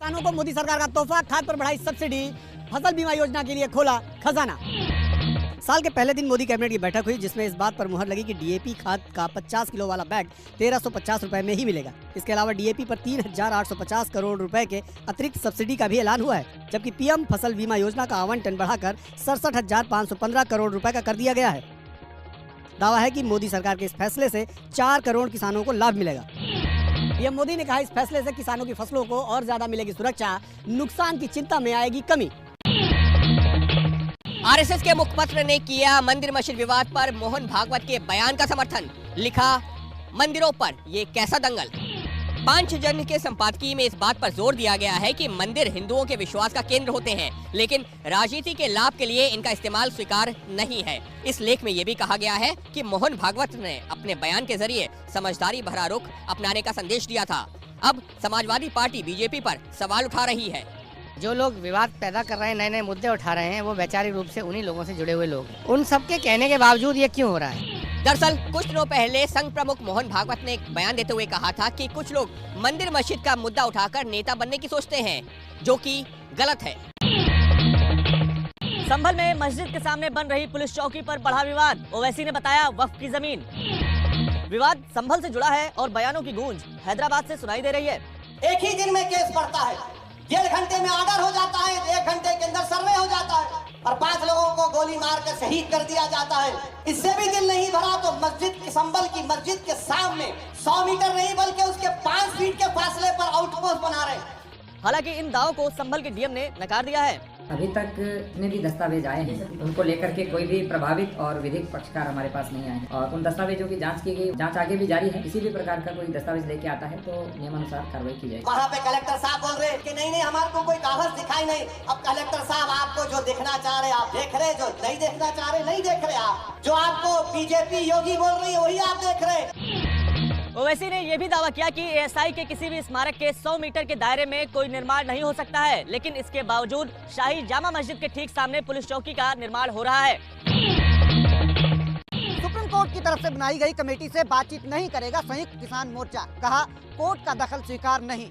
किसानों को मोदी सरकार का तोहफा, खाद पर बढ़ाई सब्सिडी, फसल बीमा योजना के लिए खोला खजाना। साल के पहले दिन मोदी कैबिनेट की बैठक हुई जिसमें इस बात पर मुहर लगी कि डीएपी खाद का 50 किलो वाला बैग 1350 रुपए में ही मिलेगा। इसके अलावा डीएपी पर 3850 करोड़ रुपए के अतिरिक्त सब्सिडी का भी ऐलान हुआ है, जबकि पीएम फसल बीमा योजना का आवंटन बढ़ाकर 67,515 करोड़ रुपए का कर दिया गया है। दावा है कि मोदी सरकार के इस फैसले से 4 करोड़ किसानों को लाभ मिलेगा। पीएम मोदी ने कहा, इस फैसले से किसानों की फसलों को और ज्यादा मिलेगी सुरक्षा, नुकसान की चिंता में आएगी कमी। आरएसएस के मुखपत्र ने किया मंदिर मस्जिद विवाद पर मोहन भागवत के बयान का समर्थन। लिखा, मंदिरों पर ये कैसा दंगल। पांचजन्य के संपादकीय में इस बात पर जोर दिया गया है कि मंदिर हिंदुओं के विश्वास का केंद्र होते हैं, लेकिन राजनीति के लाभ के लिए इनका इस्तेमाल स्वीकार नहीं है। इस लेख में ये भी कहा गया है कि मोहन भागवत ने अपने बयान के जरिए समझदारी भरा रुख अपनाने का संदेश दिया था। अब समाजवादी पार्टी बीजेपी पर सवाल उठा रही है। जो लोग विवाद पैदा कर रहे हैं, नए नए मुद्दे उठा रहे हैं, वो वैचारिक रूप से उन्हीं लोगों से जुड़े हुए लोग हैं। उन सबके कहने के बावजूद ये क्यों हो रहा है? दरअसल कुछ दिनों पहले संघ प्रमुख मोहन भागवत ने एक बयान देते हुए कहा था कि कुछ लोग मंदिर मस्जिद का मुद्दा उठाकर नेता बनने की सोचते हैं, जो कि गलत है। संभल में मस्जिद के सामने बन रही पुलिस चौकी पर बढ़ा विवाद। ओवैसी ने बताया, वक्फ की जमीन। विवाद संभल से जुड़ा है और बयानों की गूंज हैदराबाद से सुनाई दे रही है। एक ही दिन में केस बढ़ता है, 1.5 घंटे में ऑर्डर हो जाता है, 1 घंटे के अंदर सर्वे हो जाता है और 5 लोगों को गोली मार कर शहीद कर दिया जाता है। इससे भी दिल नहीं भरा तो मस्जिद की, संभल की मस्जिद के सामने 100 मीटर नहीं बल्कि उसके 5 फीट के फासले पर आउटपोस्ट बना रहे हैं। हालांकि इन दावों को संभल के डीएम ने नकार दिया है। अभी तक जितने भी दस्तावेज आए हैं उनको लेकर के कोई भी प्रभावित और विधिक पक्षकार हमारे पास नहीं आए और उन दस्तावेजों की जांच की गई, जांच आगे भी जारी है। किसी भी प्रकार का कोई दस्तावेज लेके आता है तो नियमानुसार कार्रवाई की जाएगी। वहाँ पे कलेक्टर साहब बोल रहे हैं कि नहीं हमारे को कोई कागज दिखाई नहीं। अब कलेक्टर साहब, आपको जो देखना चाह रहे आप देख रहे, जो नहीं देखना चाह रहे नहीं देख रहे। आप जो आपको बीजेपी योगी बोल रही है वही आप देख रहे। ओवैसी ने यह भी दावा किया कि एएसआई के किसी भी स्मारक के 100 मीटर के दायरे में कोई निर्माण नहीं हो सकता है, लेकिन इसके बावजूद शाही जामा मस्जिद के ठीक सामने पुलिस चौकी का निर्माण हो रहा है। सुप्रीम कोर्ट की तरफ से बनाई गई कमेटी से बातचीत नहीं करेगा संयुक्त किसान मोर्चा। कहा, कोर्ट का दखल स्वीकार नहीं।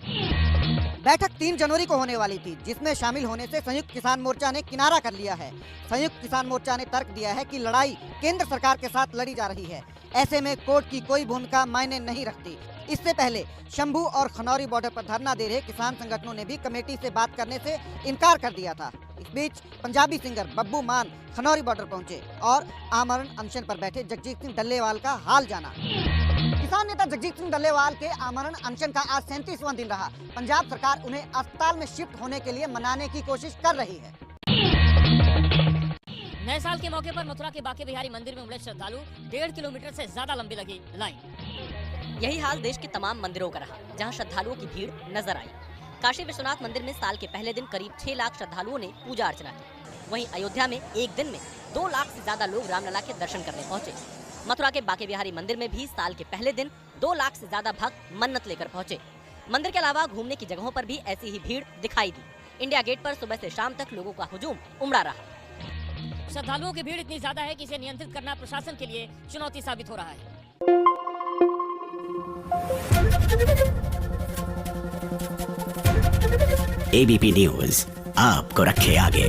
बैठक 3 जनवरी को होने वाली थी, जिसमें शामिल होने से संयुक्त किसान मोर्चा ने किनारा कर लिया है। संयुक्त किसान मोर्चा ने तर्क दिया है कि लड़ाई केंद्र सरकार के साथ लड़ी जा रही है, ऐसे में कोर्ट की कोई भूमिका मायने नहीं रखती। इससे पहले शंभू और खनौरी बॉर्डर पर धरना दे रहे किसान संगठनों ने भी कमेटी से बात करने से इनकार कर दिया था। इस बीच पंजाबी सिंगर बब्बू मान खनौरी बॉर्डर पहुंचे और आमरण अनशन पर बैठे जगजीत सिंह डल्लेवाल का हाल जाना। किसान नेता जगजीत सिंह डल्लेवाल के आमरण अनशन का आज 37वां दिन रहा। पंजाब सरकार उन्हें अस्पताल में शिफ्ट होने के लिए मनाने की कोशिश कर रही है। नए साल के मौके पर मथुरा के बांके बिहारी मंदिर में उमड़े श्रद्धालु, 1.5 किलोमीटर से ज्यादा लंबी लगी लाइन। यही हाल देश के तमाम मंदिरों का रहा, जहां श्रद्धालुओं की भीड़ नजर आई। काशी विश्वनाथ मंदिर में साल के पहले दिन करीब 6 लाख श्रद्धालुओं ने पूजा अर्चना की। वहीं अयोध्या में एक दिन में 2 लाख से ज्यादा लोग रामलला के दर्शन करने पहुंचे। मथुरा के बांके बिहारी मंदिर में भी साल के पहले दिन 2 लाख से ज्यादा भक्त मन्नत लेकर पहुंचे। मंदिर के अलावा घूमने की जगहों पर भी ऐसी ही भीड़ दिखाई दी। इंडिया गेट पर सुबह से शाम तक लोगों का हुजूम उमड़ा रहा। श्रद्धालुओं की भीड़ इतनी ज्यादा है कि इसे नियंत्रित करना प्रशासन के लिए चुनौती साबित हो रहा है। एबीपी न्यूज़ आपको रखे आगे।